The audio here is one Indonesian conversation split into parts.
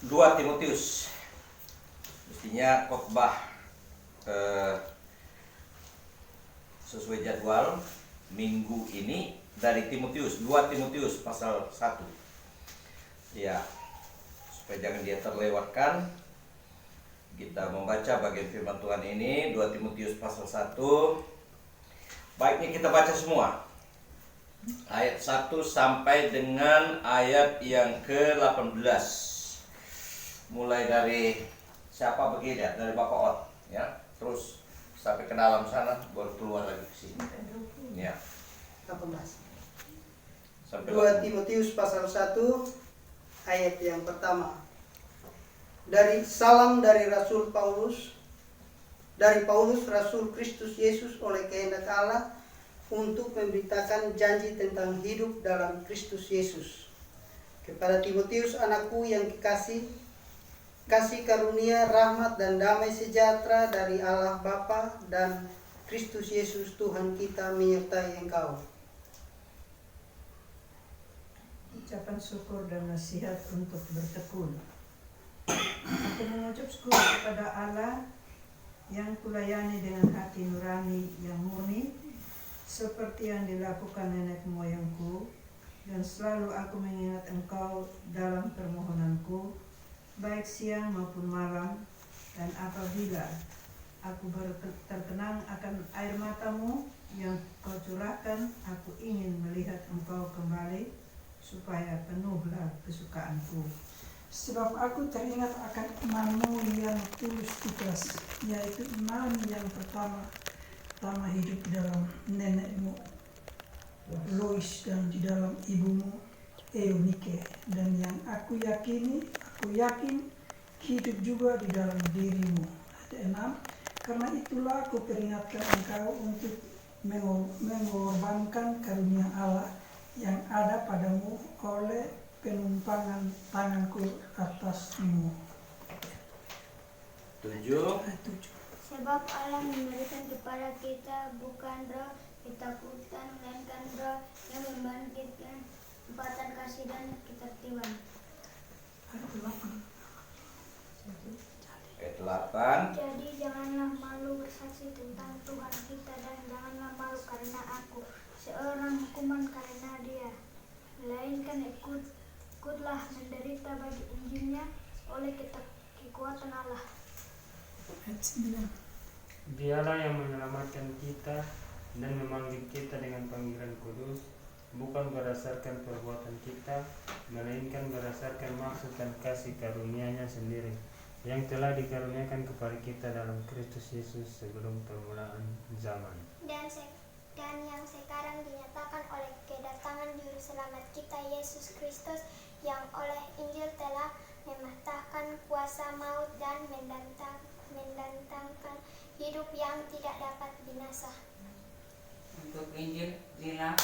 2 Timotius. Mestinya khotbah sesuai jadwal minggu ini dari Timotius, 2 Timotius pasal 1. Ya, supaya jangan dia terlewatkan, kita membaca bagian firman Tuhan ini 2 Timotius pasal 1. Baiknya kita baca semua. Ayat 1 sampai dengan ayat yang ke-18. Mulai dari siapa begini ya? Dari Bapak Ot, ya. Terus sampai ke dalam sana baru keluar lagi ke sini. Ya. 18. Sampai 2 Timotius pasal 1 ayat yang pertama. Dari salam dari Rasul Paulus, Rasul Kristus Yesus oleh kehendak Allah untuk memberitakan janji tentang hidup dalam Kristus Yesus. Kepada Timotius anakku yang kekasih, kasih karunia, rahmat dan damai sejahtera dari Allah Bapa dan Kristus Yesus Tuhan kita menyertai engkau. Ucapan syukur dan nasihat untuk bertekun. Aku mengucap syukur kepada Allah yang kulayani dengan hati nurani yang murni, seperti yang dilakukan nenek moyangku, dan selalu aku mengingat engkau dalam permohonanku, baik siang maupun malam, dan apabila aku baru terkenang akan air matamu yang kau curahkan, aku ingin melihat engkau kembali, supaya penuhlah kesukaanku. Sebab aku teringat akan imanmu yang tulus ikhlas, yaitu iman yang pertama hidup di dalam nenekmu Lois dan di dalam ibumu Eunike, dan yang aku yakin hidup juga di dalam dirimu. Ayat 6. Karena itulah aku peringatkan engkau untuk mengorbankan karunia Allah yang ada padamu oleh penumpangan tanganku atasmu. 7. Sebab Allah memberikan kepada kita bukan roh ketakutan, melainkan roh yang membangkitkan kekuatan kasih dan ketertiban. Ayat 8. Jadi janganlah malu bersaksi tentang Tuhan kita, dan janganlah malu karena aku seorang hukuman karena dia, melainkan ikutlah menderita bagi Injilnya oleh kekuatan Allah. Dialah yang menyelamatkan kita dan memanggil kita dengan panggilan kudus, bukan berdasarkan perbuatan kita, melainkan berdasarkan maksud dan kasih karunia-Nya sendiri, yang telah dikaruniakan kepada kita dalam Kristus Yesus sebelum permulaan zaman. Dan yang sekarang dinyatakan oleh kedatangan Juru Selamat kita Yesus Kristus, yang oleh Injil telah mematahkan kuasa maut dan mendatangkan hidup yang tidak dapat binasa. Untuk Injil inilah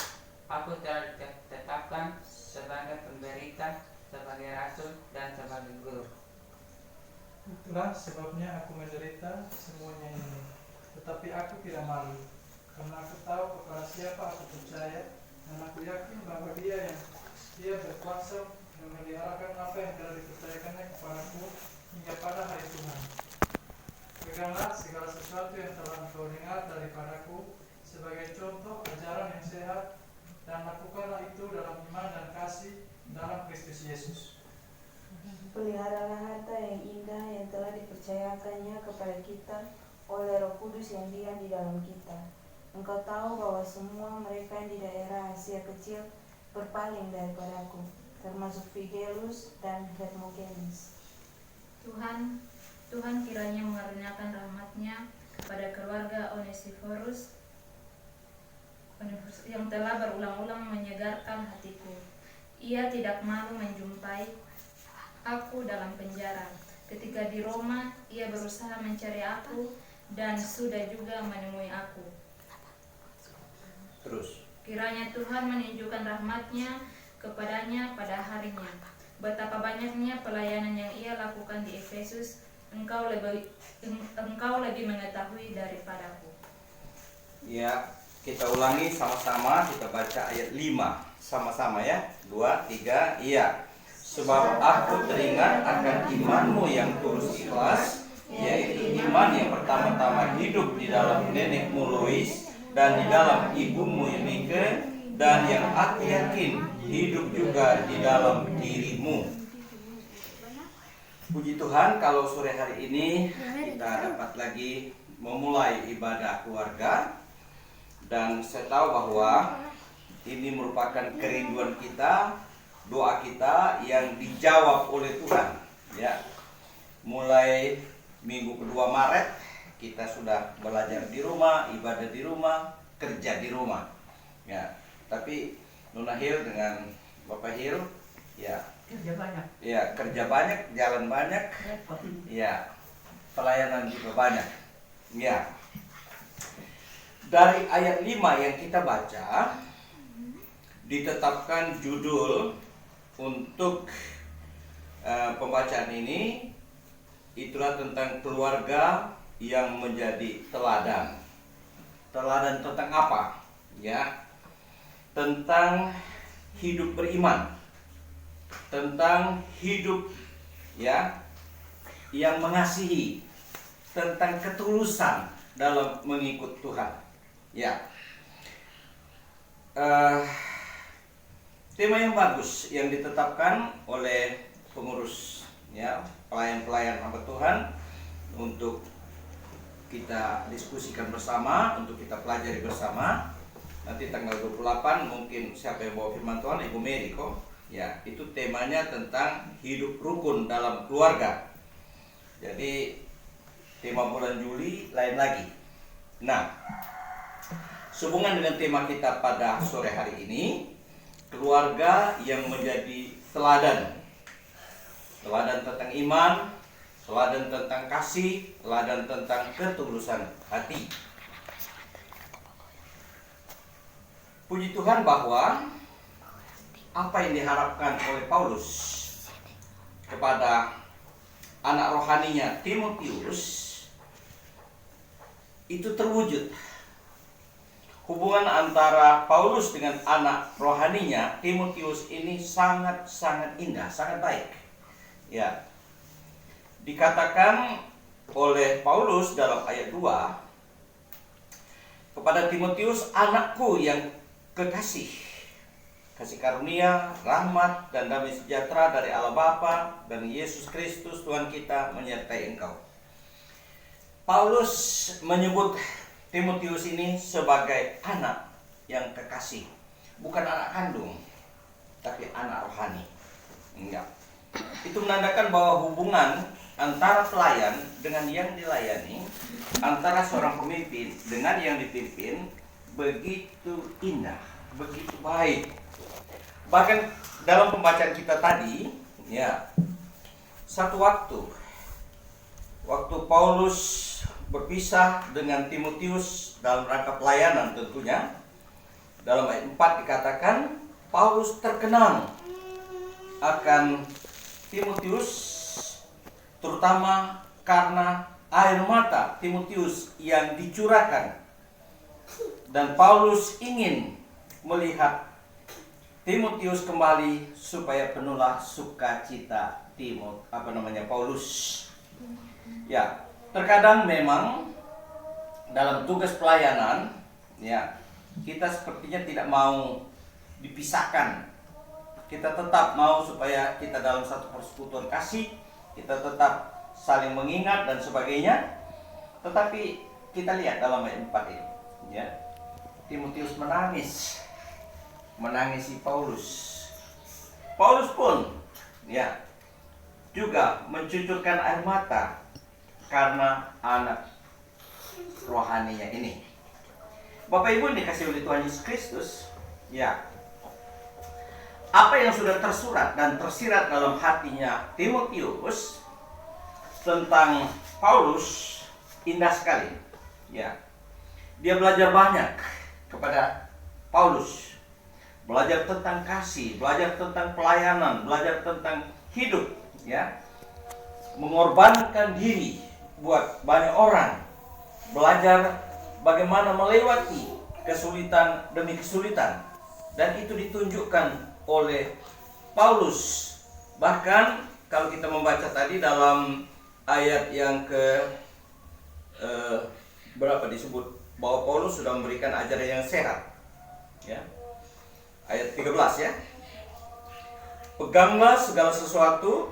aku telah ditetapkan sebagai pemberita, sebagai rasul, dan sebagai guru. Itulah sebabnya aku menderita semuanya ini, tetapi aku tidak malu, karena aku tahu kepada siapa aku percaya, dan aku yakin bahwa dia berkuasa memeliharakan apa yang telah dipercayakannya kepadaku hingga pada hari Tuhan. Peganglah segala sesuatu yang telah engkau dengar daripadaku sebagai contoh ajaran yang sehat, dan lakukanlah itu dalam iman dan kasih dalam Kristus Yesus. Peliharalah harta yang indah yang telah dipercayakannya kepada kita oleh Roh Kudus yang diam di dalam kita. Engkau tahu bahwa semua mereka yang di daerah Asia Kecil berpaling daripadaku, termasuk Figelus dan Hermogenes. Tuhan kiranya mengaruniakan rahmat-Nya kepada keluarga Onesiphorus yang telah berulang-ulang menyegarkan hatiku. Ia tidak malu menjumpai aku dalam penjara. Ketika di Roma, ia berusaha mencari aku dan sudah juga menemui aku. Terus. Kiranya Tuhan menunjukkan rahmat-Nya kepadanya pada harinya. Betapa banyaknya pelayanan yang ia lakukan di Efesus, engkau lebih mengetahui daripadaku. Ya, kita ulangi sama-sama, kita baca ayat 5 sama-sama ya. 2, 3, iya. sebab aku teringat akan imanmu yang tulus ikhlas, yaitu iman yang pertama-tama hidup di dalam nenekmu Lois dan di dalam ibumu Eunike, dan yang aku yakin hidup juga di dalam dirimu. Puji Tuhan, kalau sore hari ini kita dapat lagi memulai ibadah keluarga, dan saya tahu bahwa ini merupakan kerinduan kita, doa kita yang dijawab oleh Tuhan. Ya, mulai minggu kedua Maret kita sudah belajar di rumah, ibadah di rumah, kerja di rumah. Ya, tapi Nona Hil dengan Bapak Hil, ya Kerja banyak. ya kerja banyak, jalan banyak, Repot. ya pelayanan juga banyak. Ya, dari ayat 5 yang kita baca ditetapkan judul untuk pembacaan ini, itulah tentang keluarga yang menjadi teladan. Teladan tentang apa? Ya, tentang hidup beriman, tentang hidup ya yang mengasihi, tentang ketulusan dalam mengikut Tuhan. Ya, tema yang bagus yang ditetapkan oleh pengurus ya, pelayan-pelayan hamba Tuhan untuk kita diskusikan bersama, untuk kita pelajari bersama. Nanti tanggal 28 mungkin siapa yang bawa firman Tuhan, Ibu Mary kok. Ya, itu temanya tentang hidup rukun dalam keluarga. Jadi tema bulan Juli lain lagi. Nah, sehubungan dengan tema kita pada sore hari ini, keluarga yang menjadi teladan. Teladan tentang iman, teladan tentang kasih, teladan tentang ketulusan hati. Puji Tuhan bahwa apa yang diharapkan oleh Paulus kepada anak rohaninya Timotius itu terwujud. Hubungan antara Paulus dengan anak rohaninya Timotius ini sangat-sangat indah, sangat baik. Ya, dikatakan oleh Paulus dalam ayat 2 kepada Timotius, anakku yang kekasih, kasih karunia, rahmat, dan damai sejahtera dari Allah Bapa dan Yesus Kristus Tuhan kita menyertai engkau. Paulus menyebut Timotius ini sebagai anak yang kekasih, bukan anak kandung, tapi anak rohani. Enggak. Itu menandakan bahwa hubungan antara pelayan dengan yang dilayani, antara seorang pemimpin dengan yang dipimpin, begitu indah, begitu baik. Bahkan dalam pembacaan kita tadi, ya, satu waktu Paulus berpisah dengan Timotius dalam rangka pelayanan tentunya, dalam ayat 4 dikatakan Paulus terkenang akan Timotius, terutama karena air mata Timotius yang dicurahkan, dan Paulus ingin melihat Timotius kembali supaya penuhlah sukacita Paulus. Ya, terkadang memang dalam tugas pelayanan, ya, kita sepertinya tidak mau dipisahkan. Kita tetap mau supaya kita dalam satu persekutuan kasih, kita tetap saling mengingat dan sebagainya. Tetapi kita lihat dalam ayat 4 ini, ya, Timotius menangisi Paulus. Paulus pun, ya, juga mencucurkan air mata karena anak rohaninya ini. Bapak Ibu yang dikasihi oleh Tuhan Yesus Kristus, ya, apa yang sudah tersurat dan tersirat dalam hatinya Timotius tentang Paulus indah sekali. Ya, dia belajar banyak kepada Paulus, belajar tentang kasih, belajar tentang pelayanan, belajar tentang hidup, ya, mengorbankan diri buat banyak orang, belajar bagaimana melewati kesulitan demi kesulitan, dan itu ditunjukkan oleh Paulus Bahkan kalau kita membaca tadi dalam ayat yang berapa disebut bahwa Paulus sudah memberikan ajaran yang sehat, ya. Ayat 13 ya. Peganglah segala sesuatu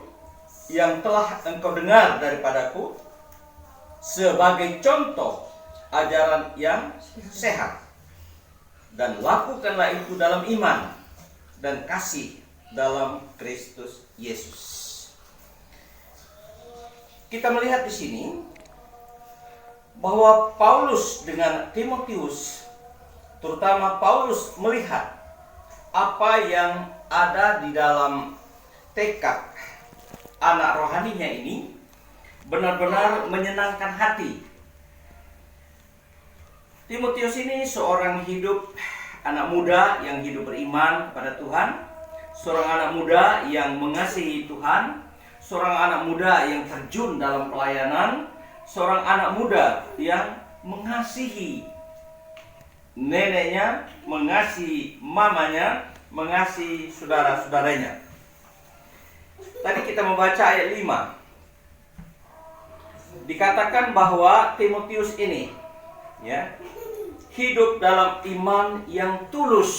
yang telah engkau dengar daripadaku sebagai contoh ajaran yang sehat, dan lakukanlah itu dalam iman dan kasih dalam Kristus Yesus. Kita melihat di sini bahwa Paulus dengan Timotius, terutama Paulus melihat apa yang ada di dalam tekad anak rohaninya ini benar-benar menyenangkan hati. Timotius ini seorang anak muda yang hidup beriman kepada Tuhan, seorang anak muda yang mengasihi Tuhan, seorang anak muda yang terjun dalam pelayanan, seorang anak muda yang mengasihi neneknya, mengasihi mamanya, mengasihi saudara-saudaranya. Tadi kita membaca ayat 5. Dikatakan bahwa Timotius ini, ya, hidup dalam iman yang tulus,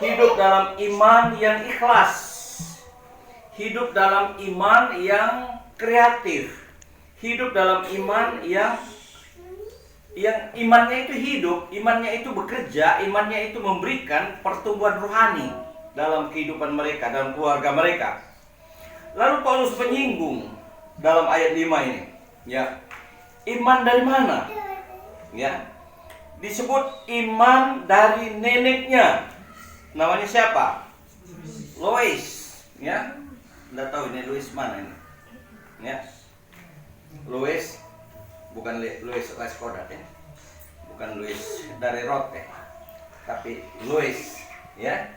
hidup dalam iman yang ikhlas, hidup dalam iman yang kreatif, hidup dalam iman yang imannya itu hidup, imannya itu bekerja, imannya itu memberikan pertumbuhan rohani dalam kehidupan mereka, dalam keluarga mereka. Lalu Paulus menyinggung dalam ayat 5 ini, ya, iman dari mana? Ya, disebut iman dari neneknya. Namanya siapa? Lois, ya. Nggak tahu ini Lois mana ini, ya. Lois, bukan Lois Leskodat ya, bukan Lois dari Rote, tapi Lois, ya.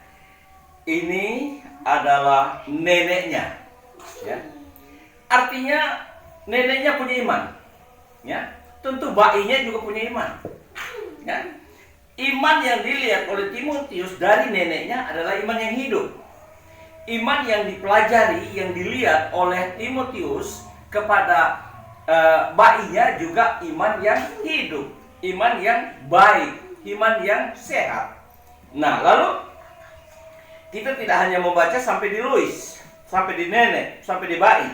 Ini adalah neneknya, ya. Artinya neneknya punya iman, ya. Tentu bayinya juga punya iman, ya. Iman yang dilihat oleh Timotius dari neneknya adalah iman yang hidup. Iman yang dipelajari, yang dilihat oleh Timotius kepada bayinya juga iman yang hidup, iman yang baik, iman yang sehat. Nah, lalu kita tidak hanya membaca sampai di Lois, sampai di nenek, sampai di bayi,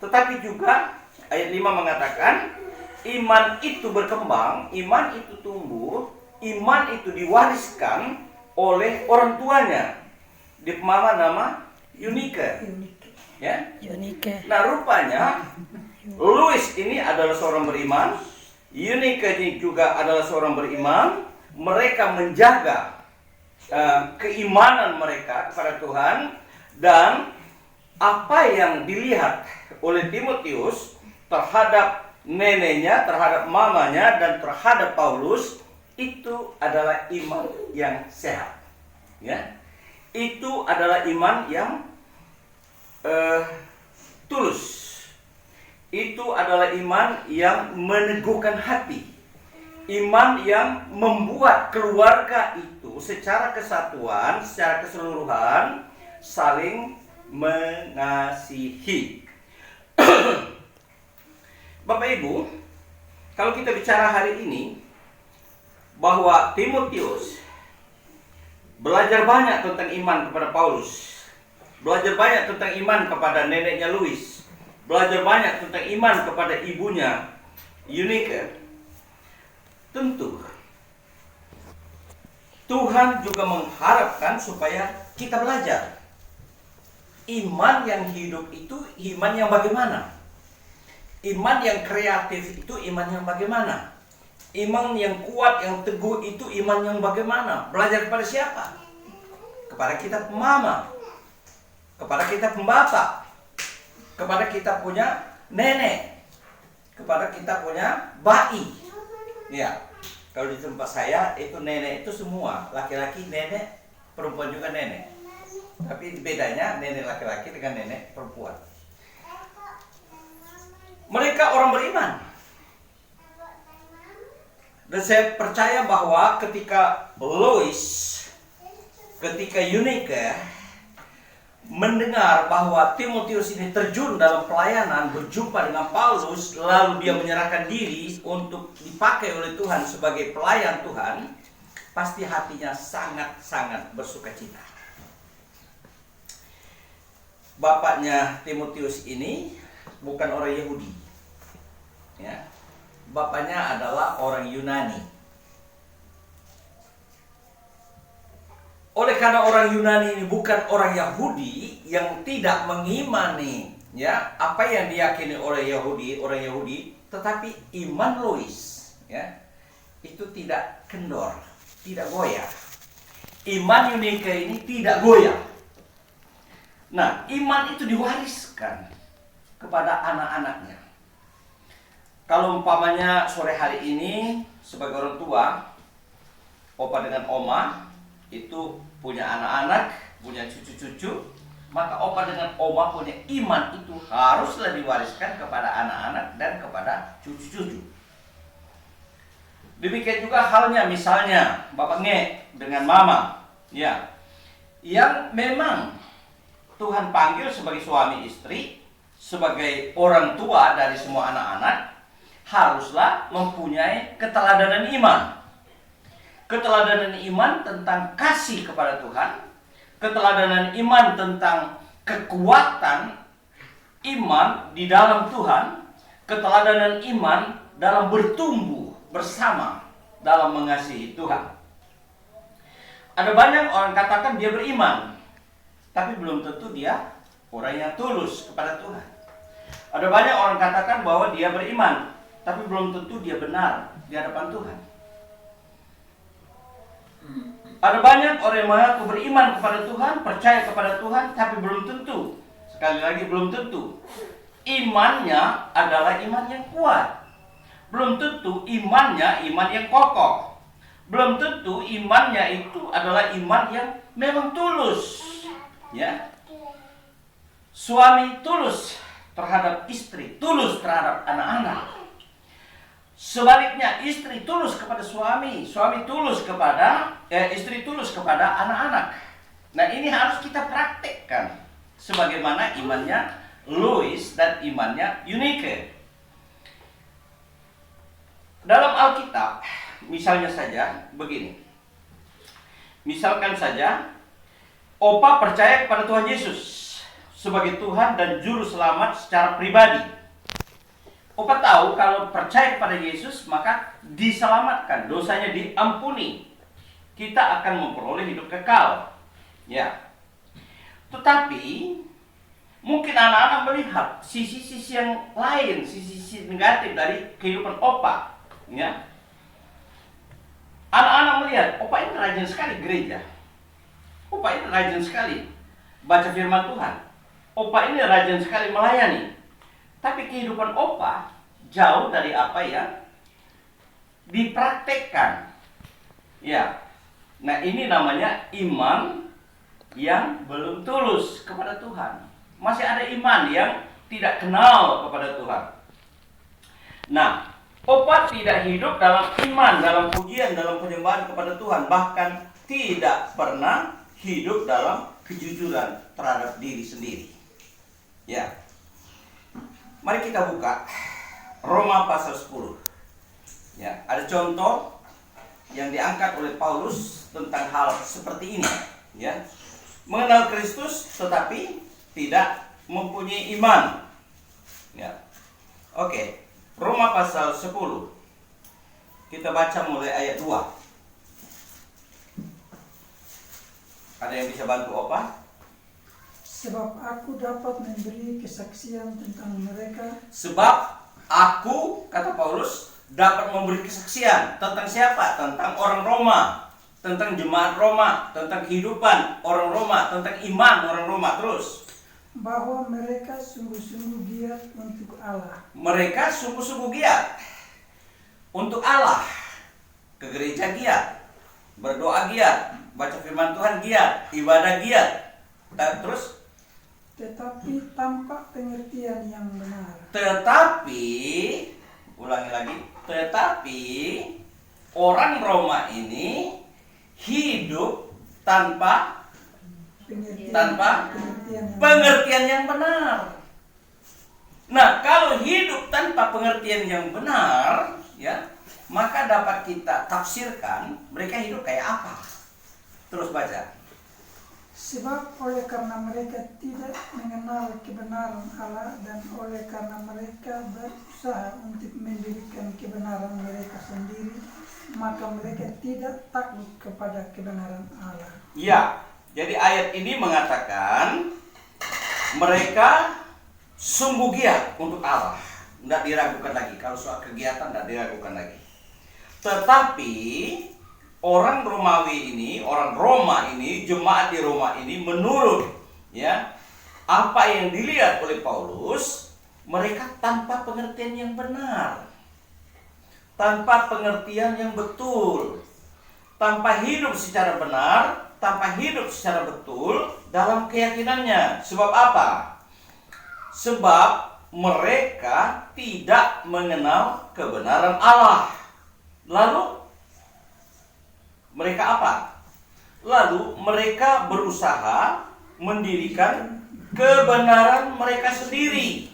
tetapi juga ayat 5 mengatakan iman itu berkembang, iman itu tumbuh, iman itu diwariskan oleh orang tuanya. Di Mama nama Eunike, ya. Nah, rupanya Lois ini adalah seorang beriman, Eunike ini juga adalah seorang beriman. Mereka menjaga keimanan mereka kepada Tuhan, dan apa yang dilihat oleh Timotius terhadap neneknya, terhadap mamanya, dan terhadap Paulus itu adalah iman yang sehat, ya. Itu adalah iman yang tulus. Itu adalah iman yang meneguhkan hati, iman yang membuat keluarga itu secara kesatuan, secara keseluruhan saling mengasihi. Bapak Ibu, kalau kita bicara hari ini bahwa Timotius belajar banyak tentang iman kepada Paulus, belajar banyak tentang iman kepada neneknya Lois, belajar banyak tentang iman kepada ibunya Eunike, tentu Tuhan juga mengharapkan supaya kita belajar. Iman yang hidup itu iman yang bagaimana? Iman yang kreatif itu iman yang bagaimana? Iman yang kuat, yang teguh itu iman yang bagaimana? Belajar kepada siapa? Kepada kita pemama, kepada kita pembapak, kepada kita punya nenek, kepada kita punya bayi. Ya, kalau di tempat saya itu nenek itu semua laki-laki, nenek, perempuan juga nenek. Tapi bedanya nenek laki-laki dengan nenek perempuan. Mereka orang beriman. Dan saya percaya bahwa ketika Lois, ketika Eunike mendengar bahwa Timotius ini terjun dalam pelayanan, berjumpa dengan Paulus, lalu dia menyerahkan diri untuk dipakai oleh Tuhan sebagai pelayan Tuhan, pasti hatinya sangat-sangat bersukacita. Bapaknya Timotius ini bukan orang Yahudi, ya. Bapaknya adalah orang Yunani. Oleh karena orang Yunani ini bukan orang Yahudi yang tidak mengimani ya apa yang diyakini oleh orang Yahudi, tetapi iman Lois ya itu tidak kendor, tidak goyah. Iman Yunike ini tidak goyah. Nah, iman itu diwariskan kepada anak-anaknya. Kalau umpamanya sore hari ini sebagai orang tua, opa dengan oma itu punya anak-anak, punya cucu-cucu, maka opa dengan oma punya iman itu haruslah diwariskan kepada anak-anak dan kepada cucu-cucu. Demikian juga halnya misalnya Bapak Nge dengan Mama, ya, yang memang Tuhan panggil sebagai suami istri, sebagai orang tua dari semua anak-anak, haruslah mempunyai keteladanan iman. Keteladanan iman tentang kasih kepada Tuhan, keteladanan iman tentang kekuatan iman di dalam Tuhan, keteladanan iman dalam bertumbuh bersama dalam mengasihi Tuhan. Ada banyak orang katakan dia beriman, tapi belum tentu dia orang yang tulus kepada Tuhan. Ada banyak orang katakan bahwa dia beriman, tapi belum tentu dia benar di hadapan Tuhan. Ada banyak orang yang mengaku beriman kepada Tuhan, percaya kepada Tuhan, tapi belum tentu, sekali lagi belum tentu, imannya adalah iman yang kuat. Belum tentu imannya iman yang kokoh. Belum tentu imannya itu adalah iman yang memang tulus. Ya. Suami tulus terhadap istri, tulus terhadap anak-anak. Sebaliknya istri tulus kepada suami, suami tulus kepada istri tulus kepada anak-anak. Nah, ini harus kita praktekkan sebagaimana imannya Lois dan imannya Eunike. Dalam Alkitab, misalnya saja begini. Misalkan saja opa percaya kepada Tuhan Yesus sebagai Tuhan dan juru selamat secara pribadi. Opa tahu kalau percaya kepada Yesus maka diselamatkan, dosanya diampuni. Kita akan memperoleh hidup kekal. Ya. Tetapi mungkin anak-anak melihat sisi-sisi yang lain, sisi-sisi negatif dari kehidupan opa. Ya. Anak-anak melihat opa ini rajin sekali gereja. Opa ini rajin sekali baca firman Tuhan. Opa ini rajin sekali melayani. Tapi kehidupan opa jauh dari apa yang dipraktekkan. Ya. Nah, ini namanya iman yang belum tulus kepada Tuhan. Masih ada iman yang tidak kenal kepada Tuhan. Nah, opa tidak hidup dalam iman, dalam pujian, dalam penyembahan kepada Tuhan. Bahkan tidak pernah hidup dalam kejujuran terhadap diri sendiri. Ya. Mari kita buka Roma pasal 10. Ya, ada contoh yang diangkat oleh Paulus tentang hal seperti ini, ya. Mengenal Kristus tetapi tidak mempunyai iman. Ya. Oke, Roma pasal 10. Kita baca mulai ayat 2. Ada yang bisa bantu opa? Sebab aku dapat memberi kesaksian tentang mereka. Sebab aku, kata Paulus, dapat memberi kesaksian tentang siapa? Tentang orang Roma, tentang jemaat Roma, tentang kehidupan orang Roma, tentang iman orang Roma. Terus, bahwa mereka sungguh-sungguh giat untuk Allah. Mereka sungguh-sungguh giat untuk Allah. Ke gereja giat, berdoa giat, baca firman Tuhan giat, ibadah giat. Dan terus, tetapi tanpa pengertian yang benar. Tetapi, ulangi lagi, tetapi orang Roma ini hidup tanpa Pengertian pengertian yang benar. Nah, kalau hidup tanpa pengertian yang benar, ya, maka dapat kita tafsirkan mereka hidup kayak apa. Terus baca. Sebab oleh karena mereka tidak mengenal kebenaran Allah dan oleh karena mereka berusaha untuk mendirikan kebenaran mereka sendiri, maka mereka tidak takluk kepada kebenaran Allah. Ya, jadi ayat ini mengatakan mereka sungguh giat untuk Allah. Tidak diragukan lagi. Kalau soal kegiatan tidak diragukan lagi. Tetapi orang Romawi ini, orang Roma ini, jemaat di Roma ini menurut ya apa yang dilihat oleh Paulus, mereka tanpa pengertian yang benar, tanpa pengertian yang betul, tanpa hidup secara benar, tanpa hidup secara betul dalam keyakinannya. Sebab apa? Sebab mereka tidak mengenal kebenaran Allah. Lalu mereka apa? Lalu mereka berusaha mendirikan kebenaran mereka sendiri.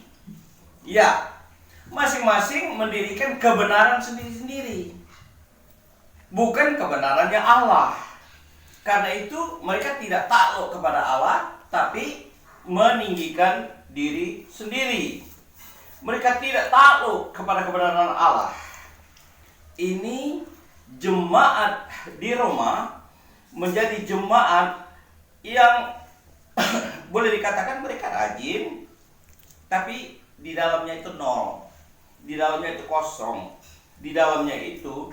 Ya, masing-masing mendirikan kebenaran sendiri-sendiri, bukan kebenarannya Allah. Karena itu mereka tidak takluk kepada Allah, tapi meninggikan diri sendiri. Mereka tidak takluk kepada kebenaran Allah. Ini jemaat di Roma menjadi jemaat yang boleh dikatakan mereka rajin, tapi di dalamnya itu nol, di dalamnya itu kosong, di dalamnya itu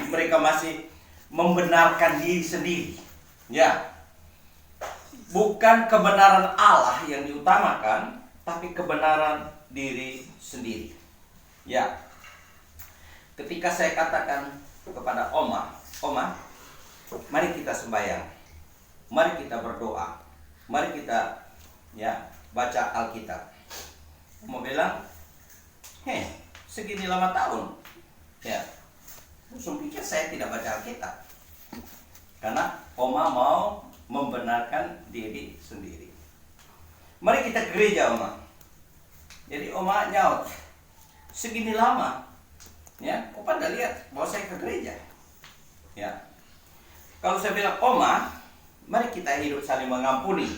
mereka masih membenarkan diri sendiri. Ya, bukan kebenaran Allah yang diutamakan, tapi kebenaran diri sendiri. Ya, ketika saya katakan kepada Oma, mari kita sembahyang, mari kita berdoa, mari kita ya baca Alkitab. Oma bilang, segini lama tahun, ya, langsung pikir saya tidak baca Alkitab, karena Oma mau membenarkan diri sendiri. Mari kita ke gereja, Oma. Jadi Oma nyaut, segini lama, ya, Opa tidak lihat bahwa saya ke gereja. Ya, kalau saya bilang, Oma, mari kita hidup saling mengampuni,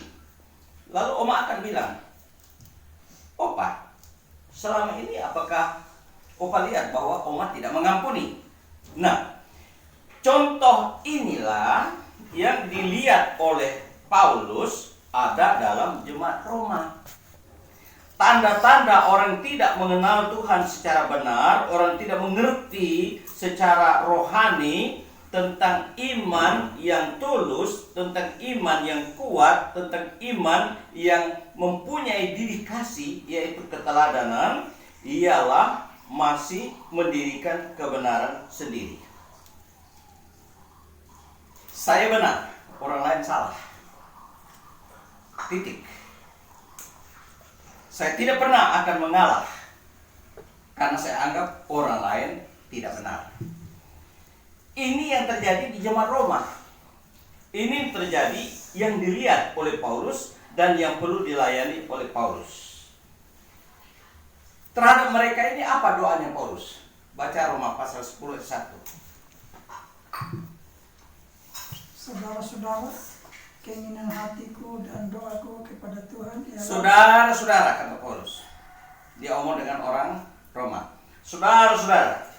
lalu Oma akan bilang, Opa, selama ini apakah Opa lihat bahwa Oma tidak mengampuni? Nah, contoh inilah yang dilihat oleh Paulus ada dalam jemaat Roma. Tanda-tanda orang tidak mengenal Tuhan secara benar, orang tidak mengerti secara rohani tentang iman yang tulus, tentang iman yang kuat, tentang iman yang mempunyai diri kasih, yaitu keteladanan, ialah masih mendirikan kebenaran sendiri. Saya benar, orang lain salah. Titik. Saya tidak pernah akan mengalah, karena saya anggap orang lain tidak benar. Ini yang terjadi di jemaat Roma. Ini terjadi yang dilihat oleh Paulus dan yang perlu dilayani oleh Paulus. Terhadap mereka ini apa doanya Paulus? Baca Roma pasal 10 ayat 1. Saudara-saudara, keinginan hatiku dan doaku kepada Tuhan ialah... Saudara-saudara, kata Paulus. Dia omong dengan orang Roma. Saudara-saudara,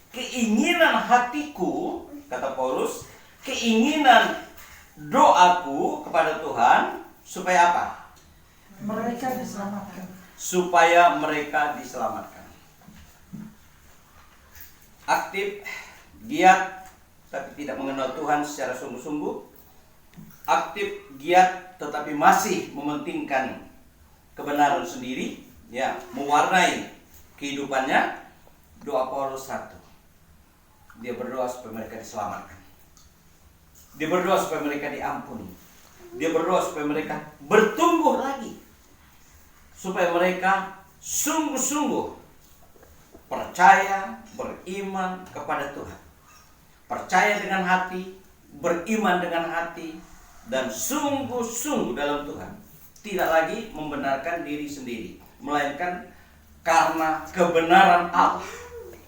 keinginan hatiku, kata Paulus, keinginan doaku kepada Tuhan, supaya apa? Mereka diselamatkan. Supaya mereka diselamatkan. Aktif, giat, tapi tidak mengenal Tuhan secara sungguh-sungguh. Aktif, giat, tetapi masih mementingkan kebenaran sendiri, ya, mewarnai kehidupannya. Doa Paulus satu, dia berdoa supaya mereka diselamatkan, dia berdoa supaya mereka diampuni, dia berdoa supaya mereka bertumbuh lagi, supaya mereka sungguh-sungguh percaya, beriman kepada Tuhan, percaya dengan hati, beriman dengan hati, dan sungguh-sungguh dalam Tuhan, tidak lagi membenarkan diri sendiri, melainkan karena kebenaran Allah.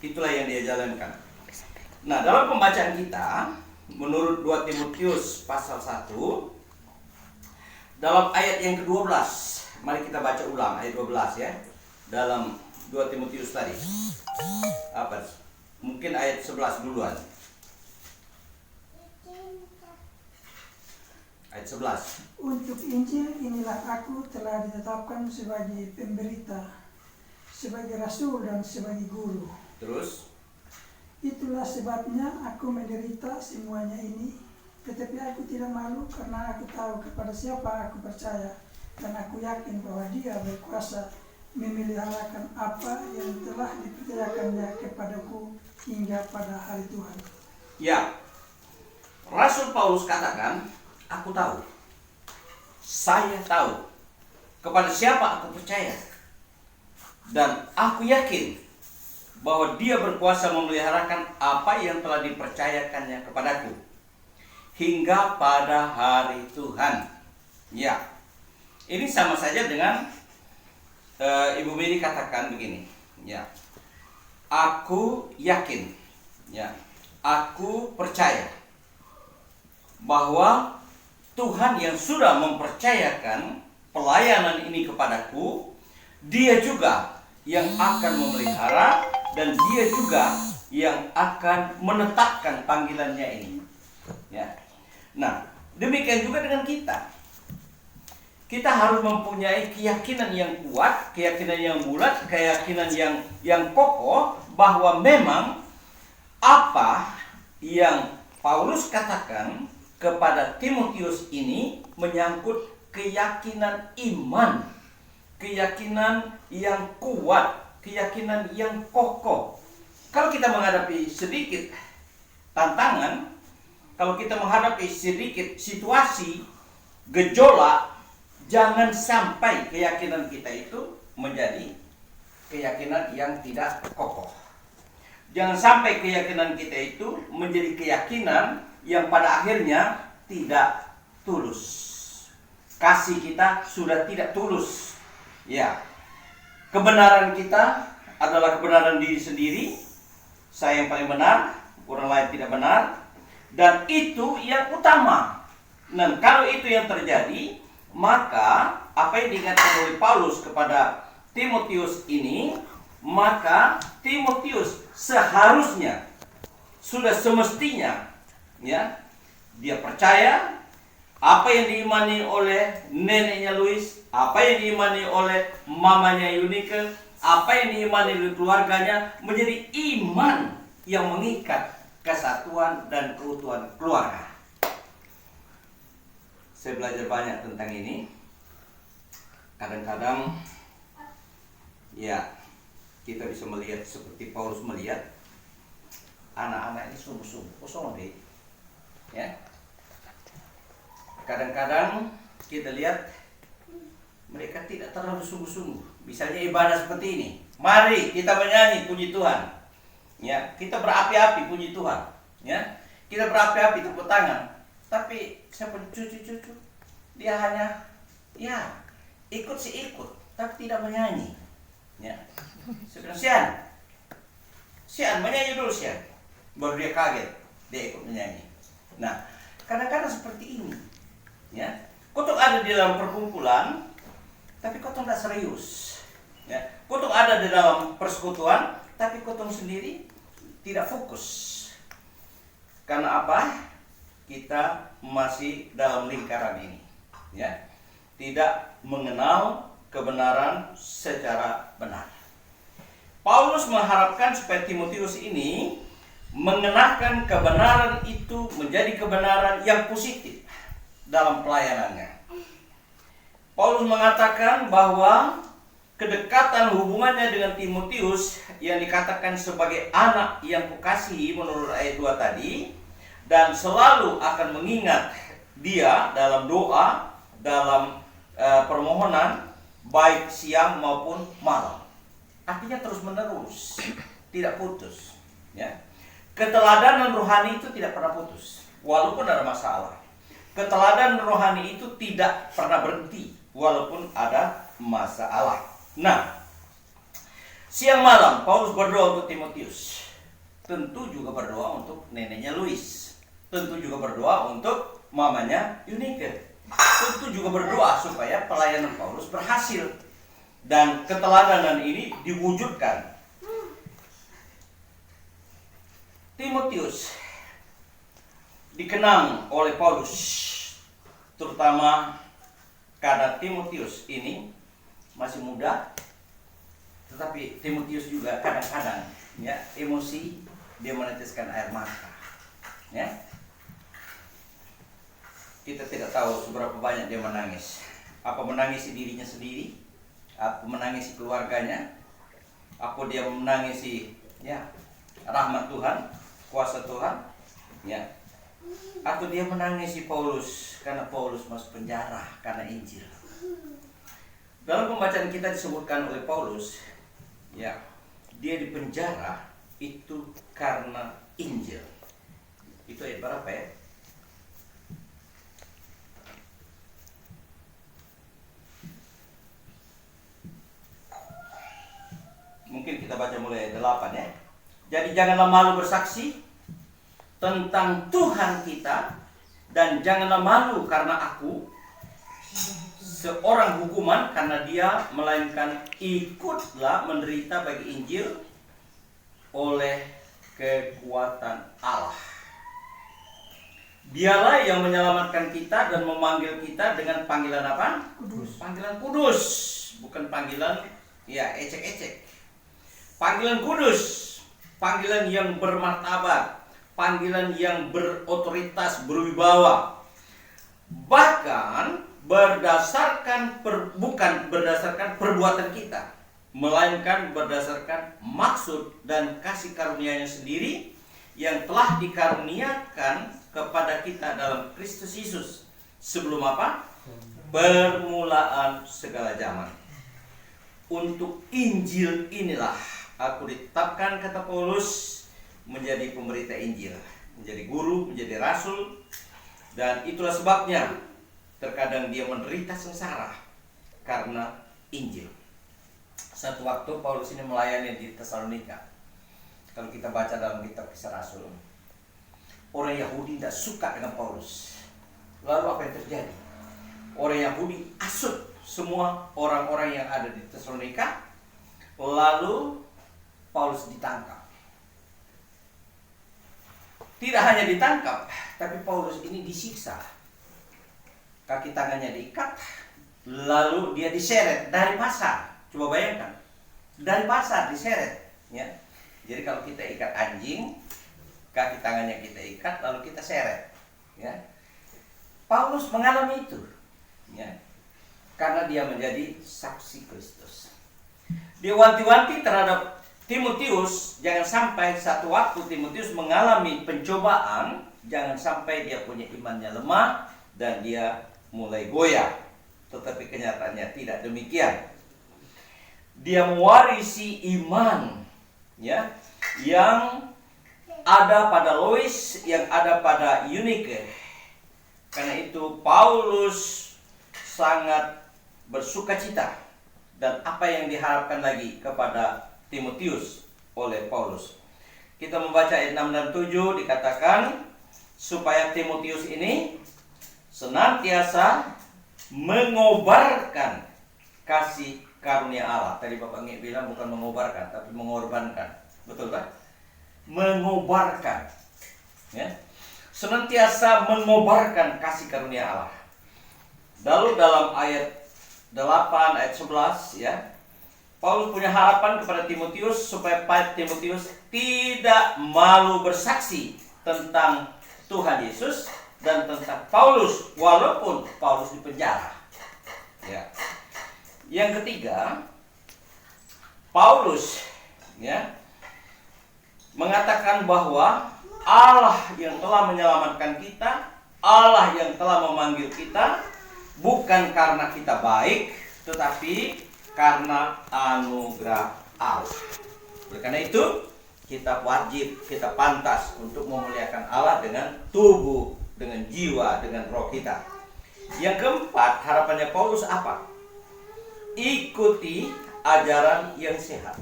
Itulah yang dia jalankan. Nah, dalam pembacaan kita menurut 2 Timotius pasal 1 dalam ayat yang ke-12, mari kita baca ulang ayat 12 ya. Dalam 2 Timotius tadi. Apa? Mungkin ayat 11 duluan. Ayat 11. Untuk Injil inilah aku telah ditetapkan sebagai pemberita, sebagai rasul dan sebagai guru. Terus Itulah sebabnya aku menderita semuanya ini, tetapi aku tidak malu karena aku tahu kepada siapa aku percaya, dan aku yakin bahwa Dia berkuasa memeliharakan apa yang telah dipercayakannya kepadaku hingga pada hari Tuhan. ya, Rasul Paulus katakan, aku tahu, saya tahu kepada siapa aku percaya, dan aku yakin bahwa Dia berkuasa memeliharakan apa yang telah dipercayakannya kepadaku hingga pada hari Tuhan. Ya, ini sama saja dengan Ibu Miri katakan begini. Ya, aku yakin, ya, aku percaya bahwa Tuhan yang sudah mempercayakan pelayanan ini kepadaku, Dia juga yang akan memelihara, dan Dia juga yang akan menetapkan panggilannya ini. Ya. Nah, demikian juga dengan kita. Kita harus mempunyai keyakinan yang kuat, keyakinan yang bulat, keyakinan yang kokoh bahwa memang apa yang Paulus katakan kepada Timotius ini menyangkut keyakinan iman, keyakinan yang kuat, keyakinan yang kokoh. Kalau kita menghadapi sedikit tantangan, kalau kita menghadapi sedikit situasi gejolak, jangan sampai keyakinan kita itu menjadi keyakinan yang tidak kokoh. Jangan sampai keyakinan kita itu menjadi keyakinan yang pada akhirnya tidak tulus. Kasih kita sudah tidak tulus. Ya, kebenaran kita adalah kebenaran diri sendiri. Saya yang paling benar, orang lain tidak benar, dan itu yang utama. Dan kalau itu yang terjadi, maka apa yang diingatkan oleh Paulus kepada Timotius ini, maka Timotius seharusnya, sudah semestinya, ya, dia percaya apa yang diimani oleh neneknya Louis, apa yang diimani oleh mamanya Yunike, apa yang diimani oleh keluarganya, menjadi iman yang mengikat kesatuan dan keutuhan keluarga. Saya belajar banyak tentang ini. Kadang-kadang ya, kita bisa melihat seperti Paulus melihat anak-anak ini sungguh-sungguh kosong deh. Ya. Kadang-kadang kita lihat mereka tidak terlalu sungguh-sungguh. Misalnya ibadah seperti ini. Mari kita menyanyi puji Tuhan. Ya, kita berapi-api puji Tuhan. Ya, kita berapi-api tepuk tangan. Tapi saya punya cucu-cucu, dia hanya ya ikut sih ikut, tapi tidak menyanyi. Ya, saya bilang Sian menyanyi dulu Sian. Baru dia kaget, dia ikut menyanyi. Nah, kadang-kadang seperti ini. Ya, kotong ada di dalam perkumpulan, tapi kotong tidak serius. Ya, kotong ada di dalam persekutuan, tapi kotong sendiri tidak fokus. Karena apa? Kita masih dalam lingkaran ini, ya, tidak mengenal kebenaran secara benar. Paulus mengharapkan supaya Timotius ini mengenakan kebenaran itu menjadi kebenaran yang positif dalam pelayanannya. Paulus mengatakan bahwa kedekatan hubungannya dengan Timotius yang dikatakan sebagai anak yang kukasihi menurut ayat 2 tadi, dan selalu akan mengingat dia dalam doa, dalam permohonan, baik siang maupun malam. Artinya terus menerus, tidak putus. Ya. Keteladanan rohani itu tidak pernah putus, walaupun ada masalah. keteladan rohani itu tidak pernah berhenti walaupun ada masalah. Nah, siang malam Paulus berdoa untuk Timotius. Tentu juga berdoa untuk neneknya Lois. Tentu juga berdoa untuk mamanya Eunike. Tentu juga berdoa supaya pelayanan Paulus berhasil. Dan keteladanan ini diwujudkan. Timotius dikenang oleh Paulus, terutama karena Timotius ini masih muda, tetapi Timotius juga kadang-kadang ya emosi, dia meneteskan air mata. Ya, kita tidak tahu seberapa banyak dia menangis. Apa menangisi dirinya sendiri, apa menangisi keluarganya, apa dia menangisi ya rahmat Tuhan, kuasa Tuhan, ya. Atau dia menangisi Paulus karena Paulus masuk penjara karena Injil. Dalam pembacaan kita disebutkan oleh Paulus, ya, dia di penjara itu karena Injil. Itu ayat berapa ya? Mungkin kita baca mulai 8 ya. Jadi janganlah malu bersaksi tentang Tuhan kita, dan janganlah malu karena aku seorang hukuman karena dia, melainkan ikutlah menderita bagi Injil oleh kekuatan Allah. Dialah yang menyelamatkan kita dan memanggil kita dengan panggilan apa? Kudus. Panggilan kudus, bukan panggilan ya ecek-ecek. Panggilan kudus, panggilan yang bermartabat, panggilan yang berotoritas, berwibawa. Bahkan bukan berdasarkan perbuatan kita, melainkan berdasarkan maksud dan kasih karunia-Nya sendiri yang telah dikaruniakan kepada kita dalam Kristus Yesus sebelum apa? Permulaan segala zaman. Untuk Injil inilah aku ditetapkan, kata Paulus, menjadi pemberita Injil, menjadi guru, menjadi rasul. Dan itulah sebabnya terkadang dia menderita sengsara karena Injil. Satu waktu Paulus ini melayani di Tesalonika. Kalau kita baca dalam kitab Kisah Rasul, orang Yahudi tidak suka dengan Paulus. Lalu apa yang terjadi? Orang Yahudi asut semua orang-orang yang ada di Tesalonika. Lalu Paulus ditangkap. Tidak hanya ditangkap, tapi Paulus ini disiksa. Kaki tangannya diikat, lalu dia diseret dari pasar. Coba bayangkan, dari pasar diseret. Ya. Jadi kalau kita ikat anjing, kaki tangannya kita ikat, lalu kita seret. Ya. Paulus mengalami itu, ya, karena dia menjadi saksi Kristus. Dia wanti-wanti terhadap Timotius, jangan sampai satu waktu Timotius mengalami pencobaan, jangan sampai dia punya imannya lemah dan dia mulai goyah. Tetapi kenyataannya tidak demikian. Dia mewarisi iman, ya, yang ada pada Lois, yang ada pada Eunike. Karena itu Paulus sangat bersukacita, dan apa yang diharapkan lagi kepada Timotius oleh Paulus. Kita membaca ayat 6 dan 7, dikatakan supaya Timotius ini senantiasa mengobarkan kasih karunia Allah. Tadi Bapak Ngi bilang bukan mengobarkan, tapi mengorbankan. Betul kan? Mengobarkan. Ya. Senantiasa mengobarkan kasih karunia Allah. Lalu dalam ayat 8, ayat 11, ya, Paulus punya harapan kepada Timotius supaya Timotius tidak malu bersaksi tentang Tuhan Yesus dan tentang Paulus walaupun Paulus di penjara. Ya. Yang ketiga, Paulus, ya, mengatakan bahwa Allah yang telah menyelamatkan kita, Allah yang telah memanggil kita, bukan karena kita baik, tetapi karena anugerah Allah. Oleh karena itu, kita wajib, kita pantas untuk memuliakan Allah dengan tubuh dengan jiwa, dengan roh kita. Yang keempat, harapannya Paulus apa? Ikuti ajaran yang sehat.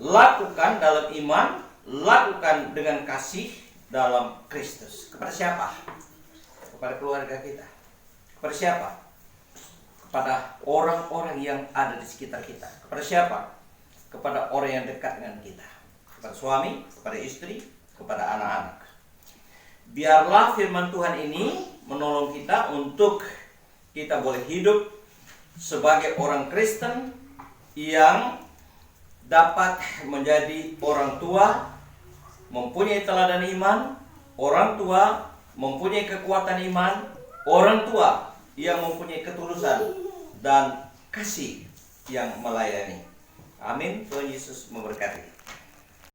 Lakukan dalam iman, lakukan dengan kasih dalam Kristus. Kepada siapa? Kepada keluarga kita. Kepada siapa? Kepada orang-orang yang ada di sekitar kita. Kepada siapa? Kepada orang yang dekat dengan kita. Kepada suami, kepada istri, kepada anak-anak. Biarlah firman Tuhan ini menolong kita untuk kita boleh hidup sebagai orang Kristen yang dapat menjadi orang tua, mempunyai teladan iman, orang tua mempunyai kekuatan iman, orang tua yang mempunyai ketulusan dan kasih yang melayani. Amin. Tuhan Yesus memberkati.